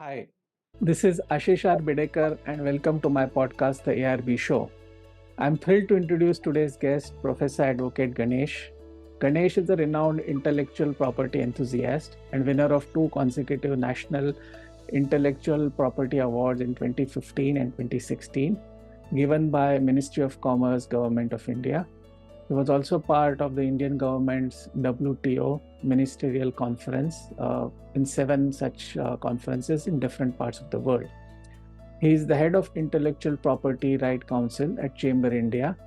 Hi, this is Ashish R. Bidekar and welcome to my podcast, The ARB Show. I'm thrilled to introduce today's guest, Professor Advocate Ganesh. Ganesh is a renowned intellectual property enthusiast and winner of two consecutive National Intellectual Property Awards in 2015 and 2016, given by Ministry of Commerce, Government of India. He was also part of the Indian government's WTO ministerial conference in seven such conferences in different parts of the world. He is the head of Intellectual Property Right Council at Chamber India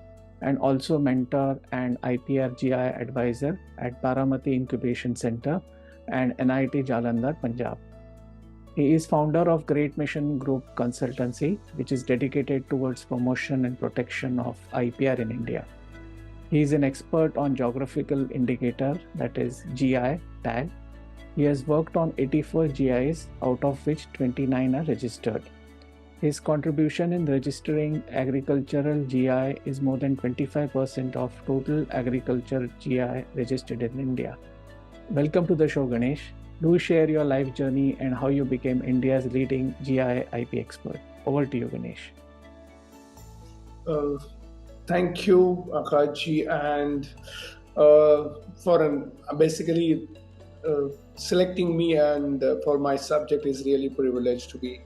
and also mentor and IPR GI advisor at Baramati Incubation Center and NIT Jalandhar, Punjab. He is founder of Great Mission Group Consultancy, which is dedicated towards promotion and protection of IPR in India. He is an expert on Geographical Indicator, that is GI Tag. He has worked on 84 GIs, out of which 29 are registered. His contribution in registering agricultural GI is more than 25% of total agriculture GI registered in India. Welcome to the show, Ganesh. Do share your life journey and how you became India's leading GI IP expert. Over to you, Ganesh. Thank you, Akaji, and for basically selecting me and for my subject is really privileged to be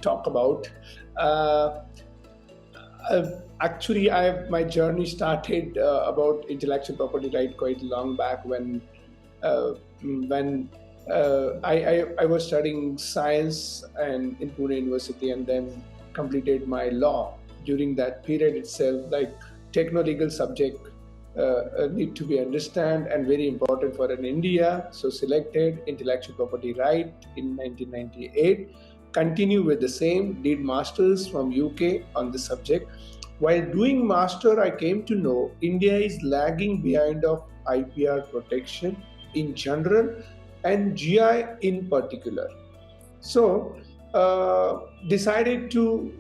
talk about. Actually, my journey started about intellectual property right quite long back when I was studying science and in Pune University, and then completed my law. During that period itself, like techno-legal subject need to be understand and very important for an India. So selected intellectual property right in 1998. Continue with the same. Did masters from UK on the subject. While doing master, I came to know India is lagging behind of IPR protection in general and GI in particular. So decided to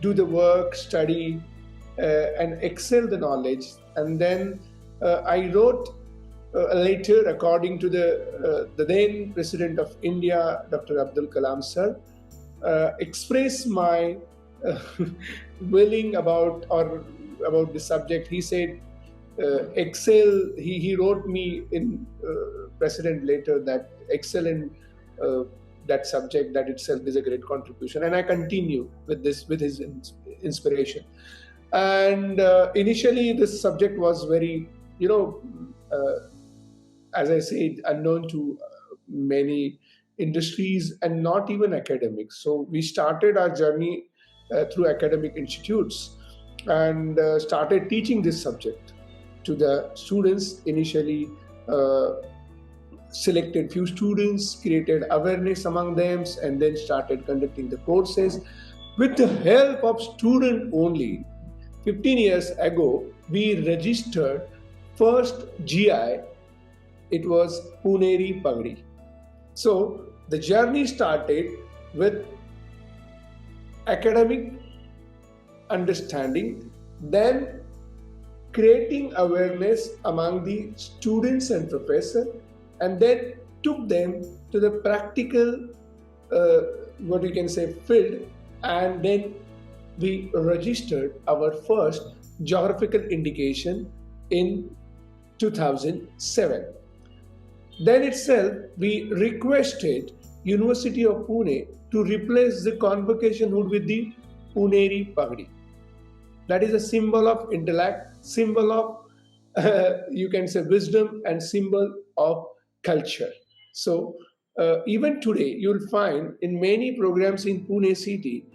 do the work, study, and excel the knowledge. And then I wrote a letter according to the then President of India, Dr. Abdul Kalam sir, express my willing about the subject. He said, excel. He wrote me in President letter that excel in that subject, that itself is a great contribution, and I continue with his inspiration. And initially this subject was very as I said, unknown to many industries and not even academics. So we started our journey through academic institutes and started teaching this subject to the students. Initially selected few students, created awareness among them, and then started conducting the courses with the help of student only. 15 years ago, we registered first GI. It was Puneri Pagdi. So the journey started with academic understanding, then creating awareness among the students and professors, and then took them to the practical, what we can say, field, and then we registered our first geographical indication in 2007. Then itself, we requested University of Pune to replace the convocation hood with the Puneri Pagdi. That is a symbol of intellect, symbol of, you can say, wisdom, and symbol of culture. So even today, you'll find in many programs in Pune city,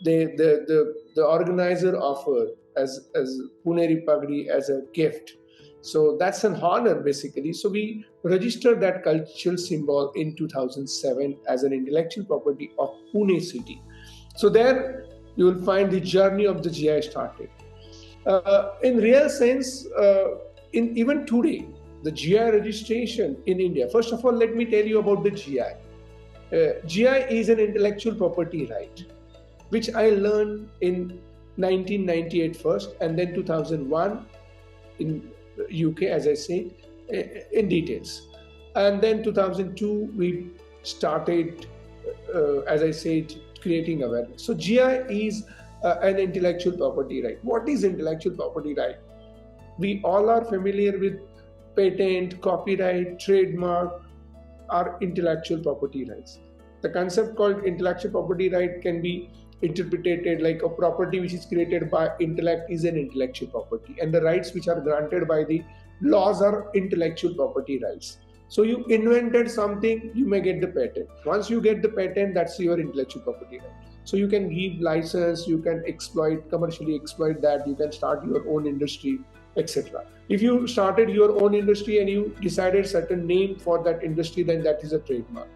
the organizer offer as Puneri Pagdi as a gift. So that's an honor basically. So we registered that cultural symbol in 2007 as an intellectual property of Pune city. So there you will find the journey of the GI started. In real sense, in even today, the GI registration in India. First of all, let me tell you about the GI. GI is an intellectual property right, which I learned in 1998 first, and then 2001 in UK, as I said, in details. And then 2002, we started, as I said, creating awareness. So GI is an intellectual property right. What is intellectual property right? We all are familiar with patent, copyright, trademark, are intellectual property rights. The concept called intellectual property right can be interpreted like a property which is created by intellect is an intellectual property, and the rights which are granted by the laws are intellectual property rights. So you invented something, you may get the patent. Once you get the patent, that's your intellectual property right. So you can give license, you can commercially exploit that, you can start your own industry, etc. If you started your own industry and you decided certain name for that industry, then that is a trademark.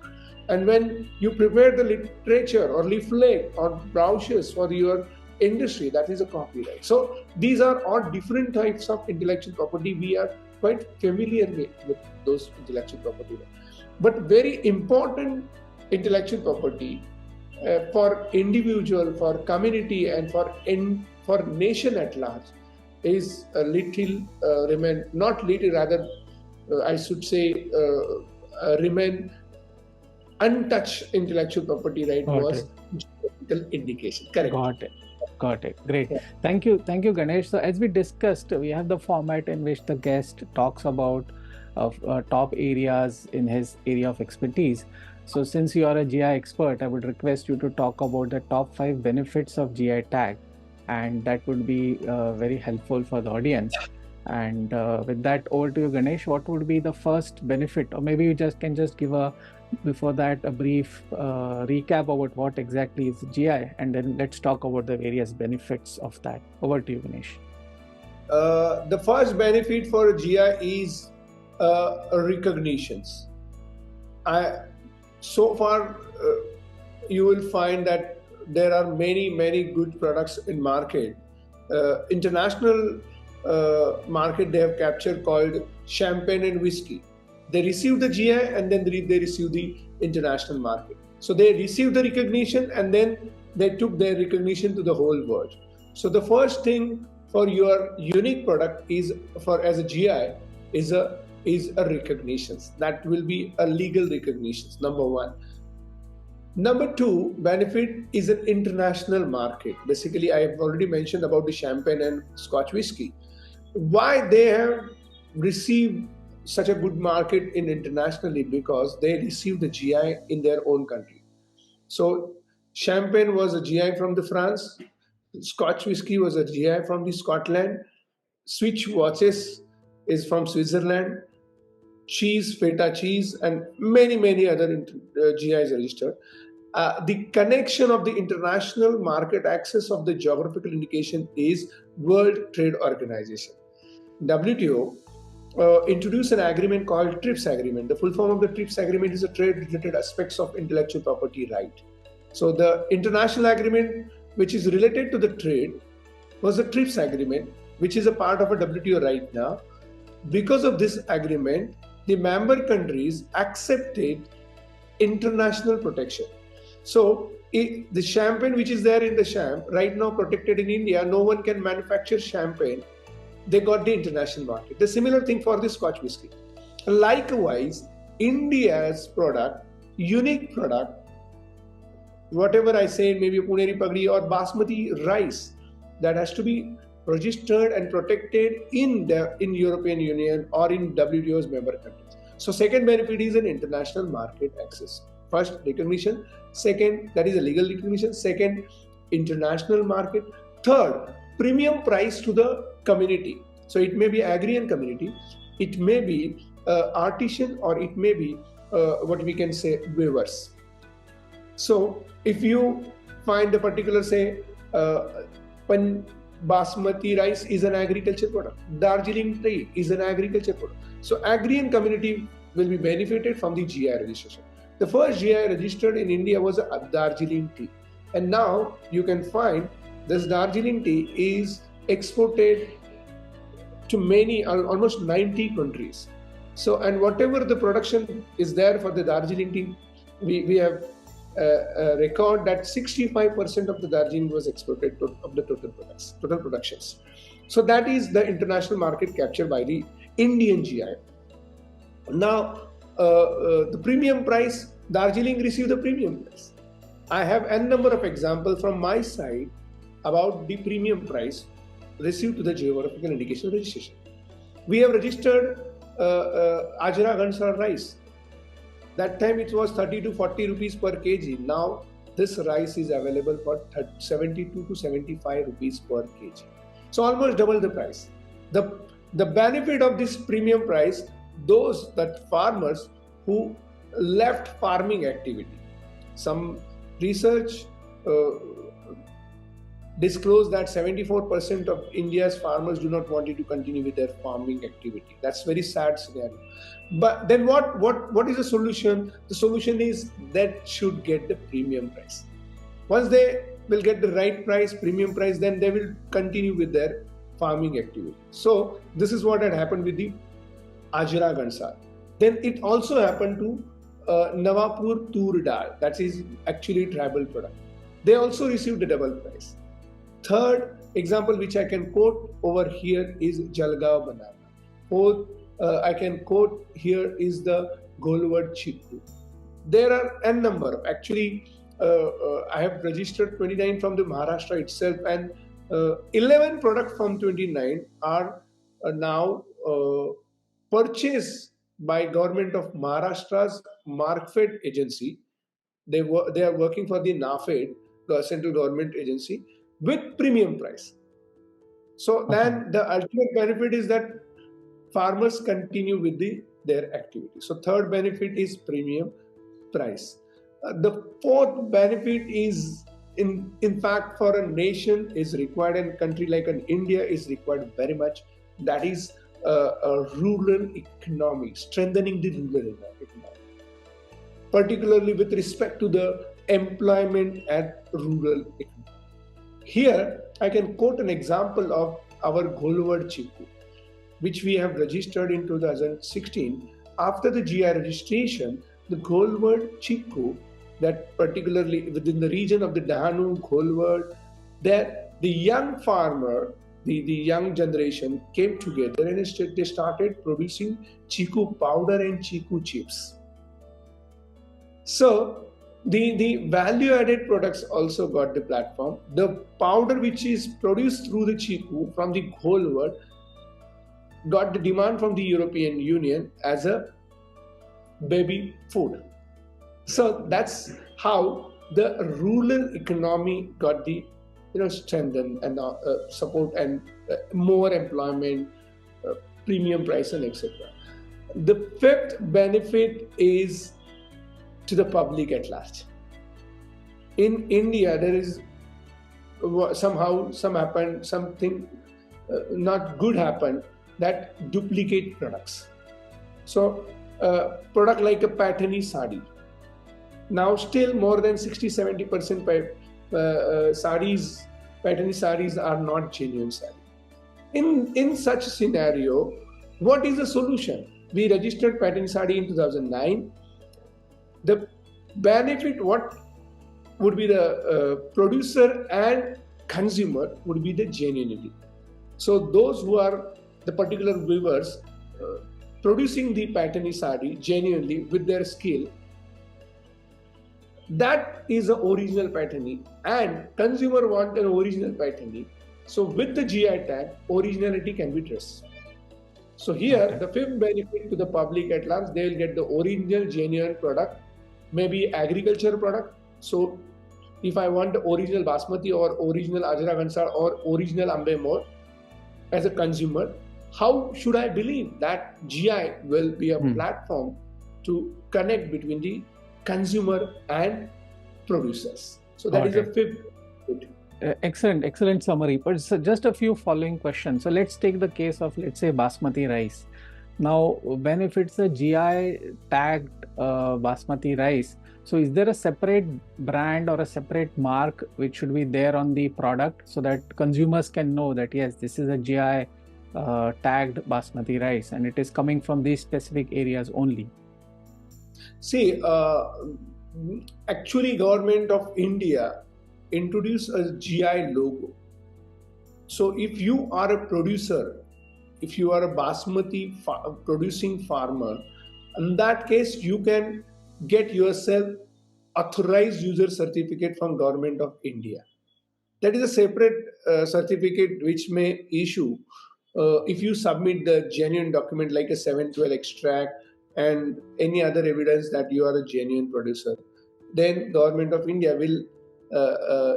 And when you prepare the literature or leaflet or brochures for your industry, that is a copyright. So these are all different types of intellectual property. We are quite familiar with those intellectual property. But very important intellectual property for individual, for community, and for nation at large is a little remain untouched intellectual property right. Got was it. geographical indication. Correct. Got it. Great. Yeah. Thank you, Ganesh. So as we discussed, we have the format in which the guest talks about top areas in his area of expertise. So since you are a GI expert, I would request you to talk about the top 5 benefits of GI tag, and that would be very helpful for the audience. And with that, over to you, Ganesh. What would be the first benefit, or maybe you can just give before that a brief recap about what exactly is GI, and then let's talk about the various benefits of that. Over to you, Ganesh. The first benefit for GI is recognitions. So far, you will find that there are many good products in market. International market they have captured called champagne and whiskey. They receive the GI and then they receive the international market. So they received the recognition and then they took their recognition to the whole world. So the first thing for your unique product is as a GI is a recognition. That will be a legal recognition, number one. Number two benefit is an international market. Basically, I have already mentioned about the champagne and Scotch whiskey. Why they have received such a good market internationally? Because they received the GI in their own country. So champagne was a GI from the France, Scotch whiskey was a GI from the Scotland, Swiss watches is from Switzerland, cheese, feta cheese, and many other GIs registered. The connection of the international market access of the geographical indication is World Trade Organization. WTO introduced an agreement called TRIPS agreement. The full form of the TRIPS agreement is a trade-related aspects of intellectual property right. So the international agreement which is related to the trade was the TRIPS agreement, which is a part of a WTO right now. Because of this agreement, the member countries accepted international protection. So the champagne which is there in the champ right now protected in India, no one can manufacture champagne. They got the international market. The similar thing for the Scotch whiskey. Likewise, India's product, unique product, whatever I say, maybe Puneri Pagdi or Basmati rice, that has to be registered and protected in European Union or in WTO's member countries. So second benefit is an international market access. First, recognition. Second, that is a legal recognition. Second, international market. Third, premium price to the community. So it may be agrarian community, it may be artisan, or it may be what we can say weavers. So if you find a particular, say, Basmati rice is an agriculture product, Darjeeling tea is an agriculture product. So agrarian community will be benefited from the GI registration. The first GI registered in India was a Darjeeling tea, and now you can find this Darjeeling tea is exported to almost 90 countries. So, and whatever the production is there for the Darjeeling tea, we have a record that 65% of the Darjeeling was exported of the total productions. So that is the international market captured by the Indian GI. Now, the premium price Darjeeling received the premium price. I have n number of examples from my side about the premium price received to the geographical indication registration. We have registered Ajra Gansar rice. That time it was 30 to 40 rupees per kg. Now this rice is available for 72 to 75 rupees per kg. So almost double the price. The benefit of this premium price, those that farmers who left farming activity. Some research disclosed that 74% of India's farmers do not want to continue with their farming activity. That's very sad scenario. But then what is the solution? The solution is that should get the premium price. Once they will get the right price, premium price, then they will continue with their farming activity. So this is what had happened with the Ajra Gansar. Then it also happened to Nawapur Tur Dal. That is actually tribal product. They also received a double price. Third example which I can quote over here is Jalgaon banana. Fourth, I can quote here is the Golwad Chiku. There are n number. Actually, I have registered 29 from the Maharashtra itself, and 11 products from 29 are now purchased by government of Maharashtra's Markfed agency. They are working for the NAFED, the central government agency, with premium price. So then the ultimate benefit is that farmers continue with their activity. So third benefit is premium price. The fourth benefit is in fact for a nation is required, and country like an India is required very much. That is a rural economy, strengthening the rural economy, particularly with respect to the employment at rural economy. Here, I can quote an example of our Golwad Chiku, which we have registered in 2016. After the GI registration, the Golwad Chiku, that particularly within the region of the Dahanu, Golwad, that the young farmer, the young generation came together and they started producing Chiku powder and Chiku chips. So the value-added products also got the platform. The powder which is produced through the Chiku from the Golwad got the demand from the European Union as a baby food. So that's how the rural economy got the strengthened and support and more employment, premium price, and etc. The fifth benefit is to the public at large. In India, there is something not good happened, that duplicate products. So product like a Patani sari. Now still more than 60-70% saris, Patani saris are not genuine saris. In such scenario, what is the solution? We registered Patani sari in 2009. The benefit, what would be the producer and consumer would be the genuinity. So those who are the particular weavers producing the Patani sari genuinely with their skill, that is the original Patani, and consumer want an original Patani. So with the GI tag, originality can be traced. So here, the fifth benefit to the public at large, they will get the original genuine product, maybe agriculture product. So if I want the original Basmati or original Ajra Gansar or original Ambe Mor as a consumer, how should I believe that GI will be a platform to connect between the consumer and producers? So that is the fifth. Excellent summary. But just a few following questions. So let's take the case of, let's say, basmati rice. Now, when if it's a GI tagged basmati rice, so is there a separate brand or a separate mark which should be there on the product so that consumers can know that yes, this is a GI tagged basmati rice and it is coming from these specific areas only? See, actually, Government of India introduced a GI logo. So if you are a producer, if you are a basmati producing farmer, in that case you can get yourself authorized user certificate from Government of India. That is a separate certificate which may issue if you submit the genuine document like a 712 extract and any other evidence that you are a genuine producer. Then Government of India will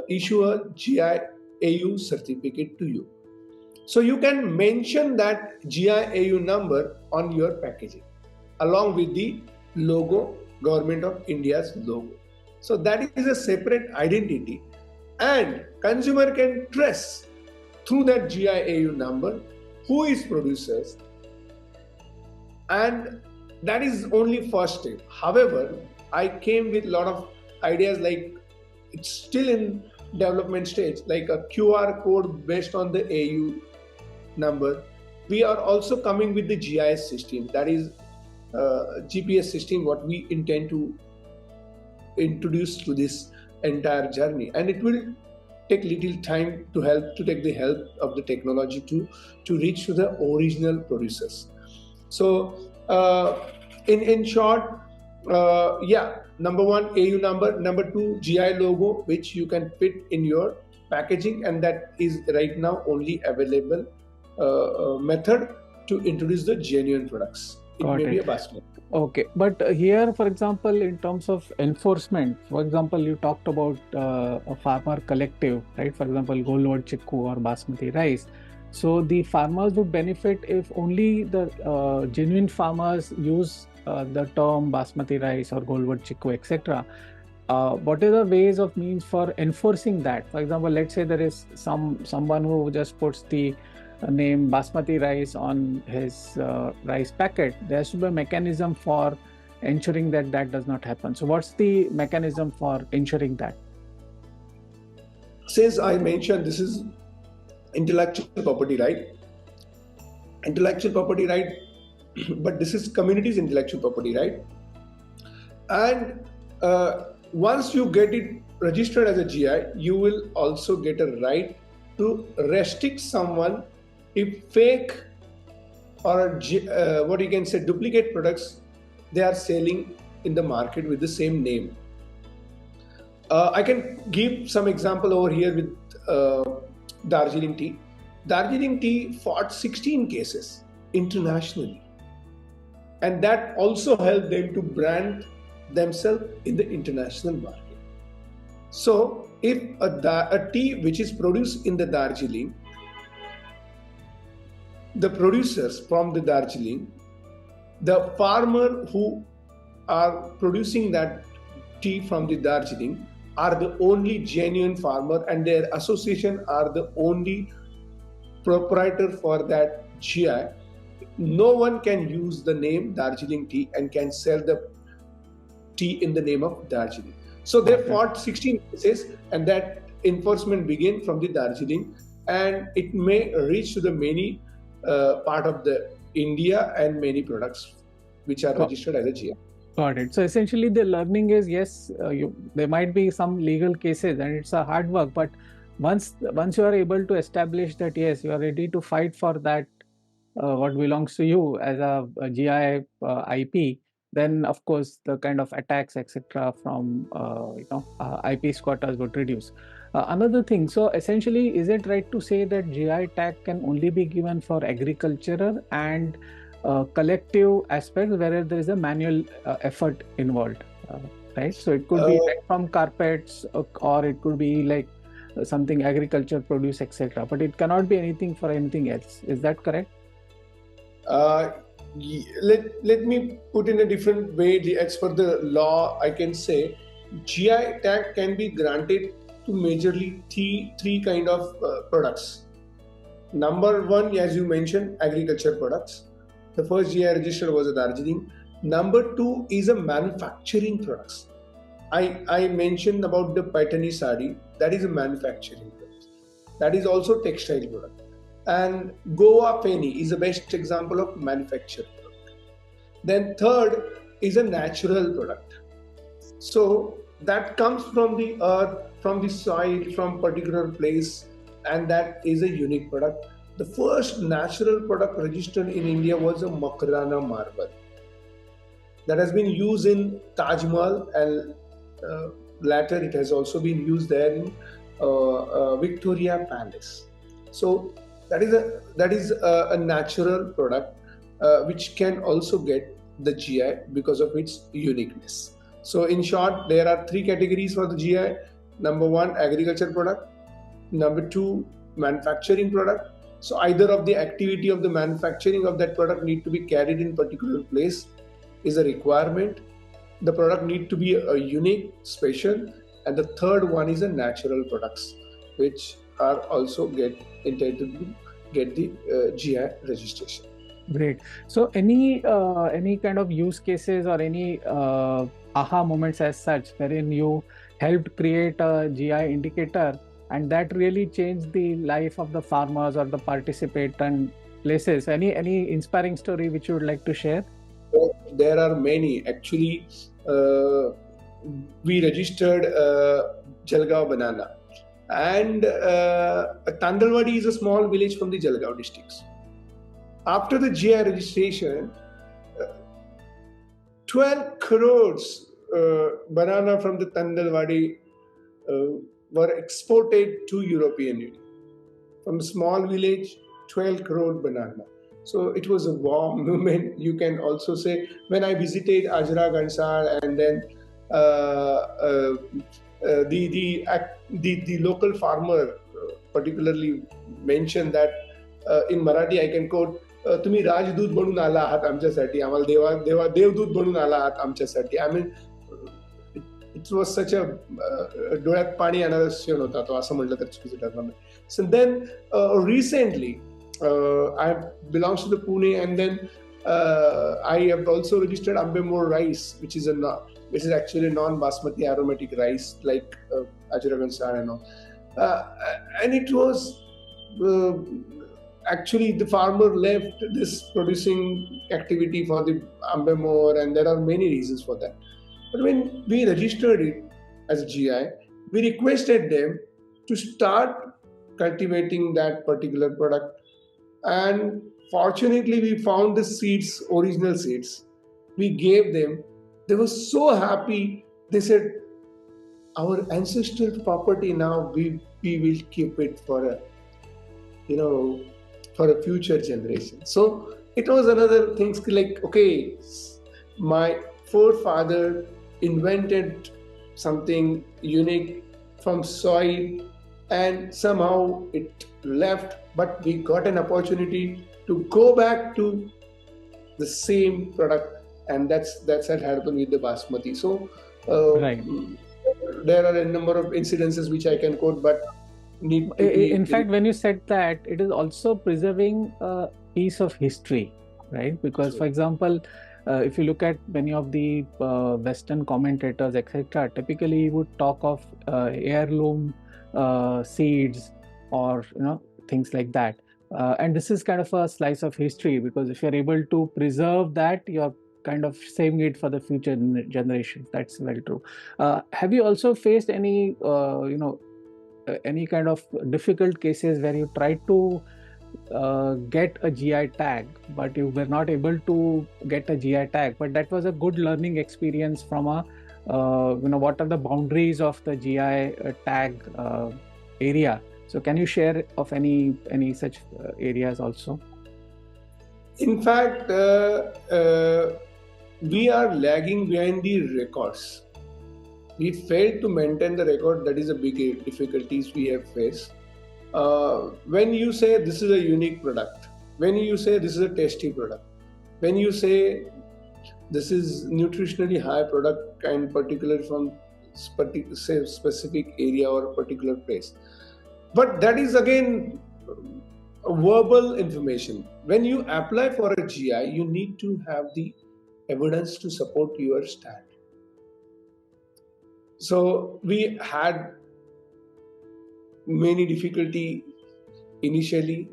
issue a GIAU certificate to you. So you can mention that GIAU number on your packaging along with the logo, Government of India's logo. So that is a separate identity, and consumer can trace through that GIAU number who is producers, and that is only first step. However, I came with a lot of ideas, like it's still in development stage, like a QR code based on the AU number. We are also coming with the GIS system, that is GPS system, what we intend to introduce to this entire journey, and it will take little time to take the help of the technology to reach to the original producers. So in short, number one, AU number, number two, GI logo, which you can fit in your packaging, and that is right now only available method to introduce the genuine products. It may be a basket. Okay, but here, for example, in terms of enforcement, for example, you talked about a farmer collective, right? For example, Goldwood Chikku or Basmati rice. So the farmers would benefit if only the genuine farmers use the term Basmati rice or Goldwood Chikku, etc. What are the ways of means for enforcing that? For example, let's say there is someone who just puts the name Basmati rice on his rice packet. There has to be a mechanism for ensuring that that does not happen. So what's the mechanism for ensuring that? Since I mentioned this is intellectual property right, but this is community's intellectual property right, and once you get it registered as a GI, you will also get a right to restrict someone if fake or what you can say duplicate products they are selling in the market with the same name. I can give some example over here with Darjeeling tea. Darjeeling tea fought 16 cases internationally, and that also helped them to brand themselves in the international market. So if a tea which is produced in the Darjeeling, the producers from the Darjeeling, the farmer who are producing that tea from the Darjeeling are the only genuine farmer, and their association are the only proprietor for that GI. No one can use the name Darjeeling tea and can sell the tea in the name of Darjeeling. So they fought 16 cases, and that enforcement began from the Darjeeling, and it may reach to the many part of the India and many products which are registered as a GI. Got it. So essentially the learning is, yes, there might be some legal cases and it's a hard work, but once you are able to establish that, yes, you are ready to fight for that what belongs to you as a GI IP, then of course the kind of attacks, etc., from IP squatters would reduce. Another thing, so essentially, is it right to say that GI tag can only be given for agricultural and collective aspects, whereas there is a manual effort involved, right? So it could be like from carpets, or it could be like something agriculture produce, etc. But it cannot be anything for anything else. Is that correct? Let me put in a different way. As per the law, I can say GI tag can be granted to majorly three kind of products. Number one, as you mentioned, agriculture products. The first GI registered was a Darjeeling. Number two is a manufacturing products. I mentioned about the Paitani sari. That is a manufacturing product. That is also textile product. And Goa Penny is the best example of manufactured product. Then third is a natural product. So that comes from the earth, from the soil, from particular place, and that is a unique product. The first natural product registered in India was a Makarana marble. that has been used in Taj Mahal, and later it has also been used there in Victoria Palace. So that is a natural product which can also get the GI because of its uniqueness. So in short, there are three categories for the GI. Number one, agriculture product. Number two, manufacturing product. So either of the activity of the manufacturing of that product need to be carried in particular place is a requirement. The product need to be a unique, special, and the third one is a natural products, which are also get entitled to get the GI registration. Great. So any kind of use cases or any aha moments as such wherein you helped create a GI indicator and that really changed the life of the farmers or the participant places? Any inspiring story which you would like to share? There are many. Actually, we registered Jalgaon banana, and Tandalwadi is a small village from the Jalgaon districts. After the GI registration, 12 crores banana from the Tandalwadi were exported to European Union. From a small village, 12 crore banana. So it was a warm moment. You can also say when I visited Ajra Gansar, and then the local farmer particularly mentioned that in Marathi I can quote, तुम्ही राजदूत बनून आला आहात आमच्यासाठी, आम्हाला देवदूत बनून आला आहात आमच्यासाठी. I mean, it was such a डोळ्यात पाणी येणारा क्षण होता तो, असं म्हटलं तर चुकीचं ठरणार नाही. So then recently I belongs to the Pune, and then I have also registered Ambemore rice, which is actually non-basmati aromatic rice like Ajra Gansar and all. And it was actually the farmer left this producing activity for the Ambemore, and there are many reasons for that. But when we registered it as GI, we requested them to start cultivating that particular product. And fortunately, we found the seeds, original seeds. We gave them. They were so happy. They said, our ancestral property now, we will keep it for a future generation. So it was another thing like, okay, my forefather invented something unique from soil, and somehow it left, but we got an opportunity to go back to the same product, and that's what happened with the basmati. So Right. there are a number of incidences which I can quote, but need to be, In fact, when you said that, it is also preserving a piece of history, right? Because, for example, if you look at many of the Western commentators, etc., typically you would talk of heirloom seeds or things like that. And this is kind of a slice of history, because if you're able to preserve that, you're kind of saving it for the future generations. That's very true. Have you also faced any any kind of difficult cases where you tried to get a GI tag, but you were not able to get a GI tag, but that was a good learning experience from a what are the boundaries of the GI tag area? So can you share of any such areas also? In fact, we are lagging behind the records. We failed to maintain the record. That is a big difficulties we have faced. When you say this is a unique product, when you say this is a tasty product, when you say this is nutritionally high product and particular from say specific area or a particular place, but that is again verbal information. When you apply for a GI, you need to have the evidence to support your stand. So we had many difficulty initially,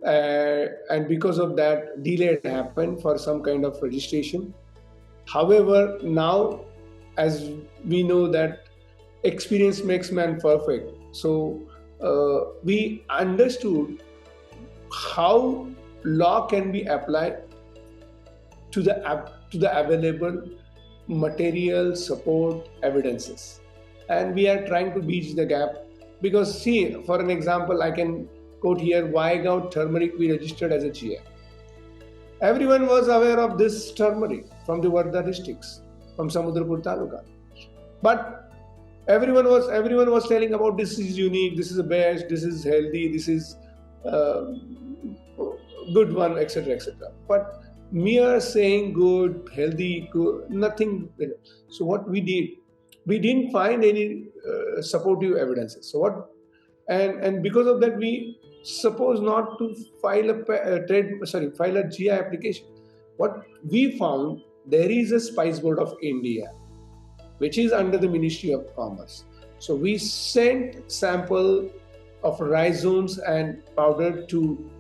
and because of that, delay happened for some kind of registration. However, now, as we know that experience makes man perfect, so we understood how law can be applied to the available material support evidences, and we are trying to bridge the gap. Because see, for an example, I can quote here, Vaigaon turmeric we registered as a GI. Everyone was aware of this turmeric from the Wardha districts, from Samudrapur Taluka. But everyone was telling about this is unique, this is the best, this is healthy, this is uh, good one, etc., etc. But mere saying good, healthy, good, nothing. So what we did, we didn't find any supportive evidences. So what, and because of that, we suppose not to file file a GI application. What we found, there is a Spice Board of India which is under the Ministry of Commerce. So we sent sample of rhizomes and powder to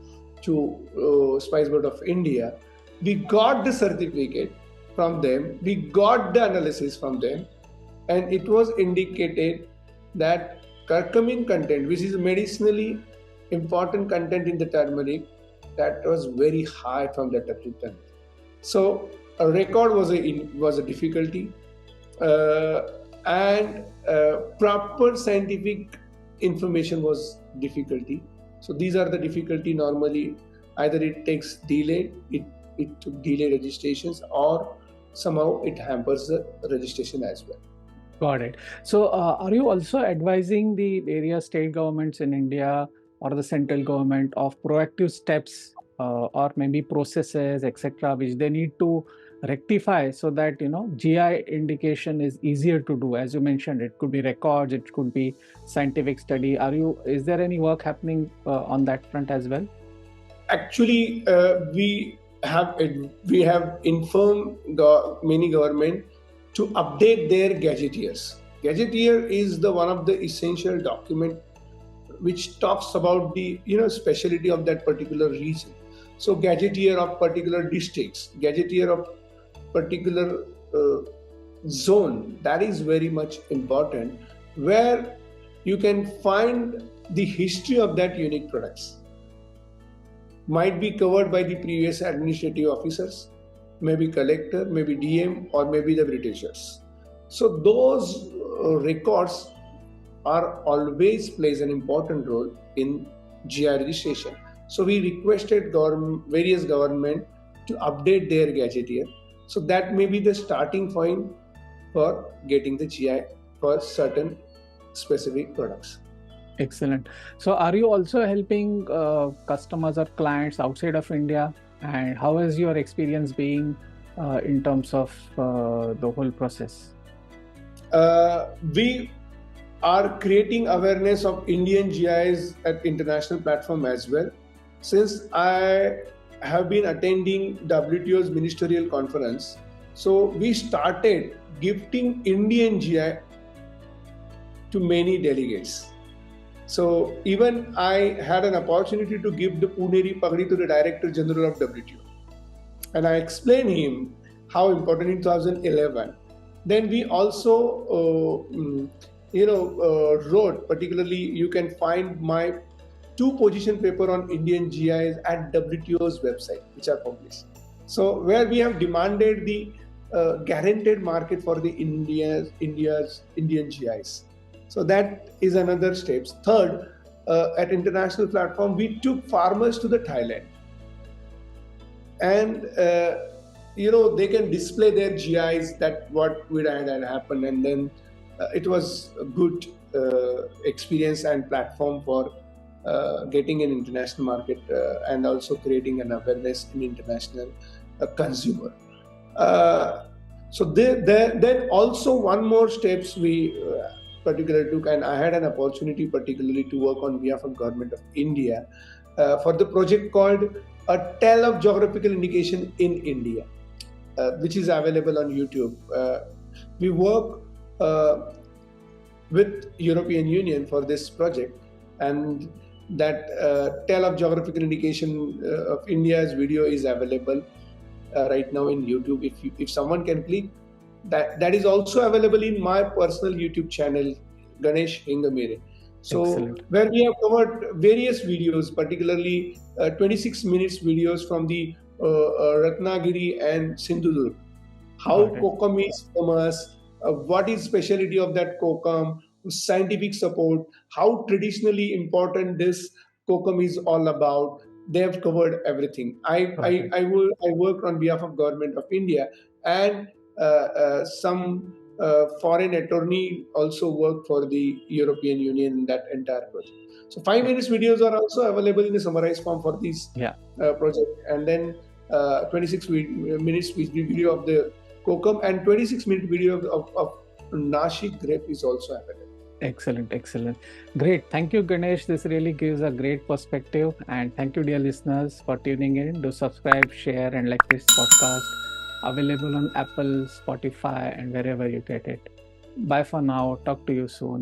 Spice Board of India. We got the certificate from them. We got the analysis from them, and it was indicated that curcumin content, which is medicinally important content in the turmeric, that was very high from the turmeric. So a record was a difficulty, and proper scientific information was difficulty. So these are the difficulty. Normally, either it takes delay, it took delay registrations, or somehow it hampers the registration as well. Got it. So, are you also advising the various state governments in India or the central government of proactive steps or maybe processes, etc., which they need to rectify so that GI indication is easier to do? As you mentioned, it could be records, it could be scientific study. Is there any work happening on that front as well? Actually, we have informed many government to update their gazetteers. Gazetteer is the one of the essential document which talks about the specialty of that particular region. So gazetteer of particular districts, gazetteer of particular zone, that is very much important, where you can find the history of that unique products. Might be covered by the previous administrative officers, maybe collector, maybe DM, or maybe the Britishers. So those records are always plays an important role in GI registration. So we requested various government to update their gazetteer. So that may be the starting point for getting the GI for certain specific products. Excellent. So, are you also helping customers or clients outside of India? And how has your experience been in terms of the whole process? We are creating awareness of Indian GIs at international platform as well. Since I have been attending WTO's ministerial conference, so we started gifting Indian GI to many delegates. So even I had an opportunity to give the Puneri Pagdi to the Director General of WTO. And I explained him how important in 2011. Then we also, wrote, particularly you can find my 2 position paper on Indian GIs at WTO's website, which are published. So where we have demanded the guaranteed market for the Indian GIs. So that is another step. Third, at international platform, we took farmers to the Thailand, and they can display their GIs that what would had happened, and then it was a good experience and platform for getting an international market and also creating an awareness in international consumer. So then also one more steps we particularly took, and I had an opportunity particularly to work on behalf of Government of India for the project called A Tale of Geographical Indication in India, which is available on YouTube. We work with European Union for this project, and that Tale of Geographical Indication of India's video is available right now in YouTube. If someone can click, that is also available in my personal YouTube channel, Ganesh Hingmire. So excellent. Where we have covered various videos, particularly 26 minutes videos from the Ratnagiri and Sindhudurg, how Got it. kokum is famous, what is specialty of that kokum, scientific support, how traditionally important this kokum is all about. They have covered everything. Got it. I worked on behalf of government of India, and some foreign attorney also worked for the European Union in that entire project. So 5 minutes videos are also available in a summarized form for this Yeah. project, and then 26 minutes video of the kokum and 26-minute video of Nashik grape is also available. Excellent, excellent. Great. Thank you, Ganesh. This really gives a great perspective. And thank you, dear listeners, for tuning in. Do subscribe, share, and like this podcast. Available on Apple, Spotify, and wherever you get it. Bye for now. Talk to you soon.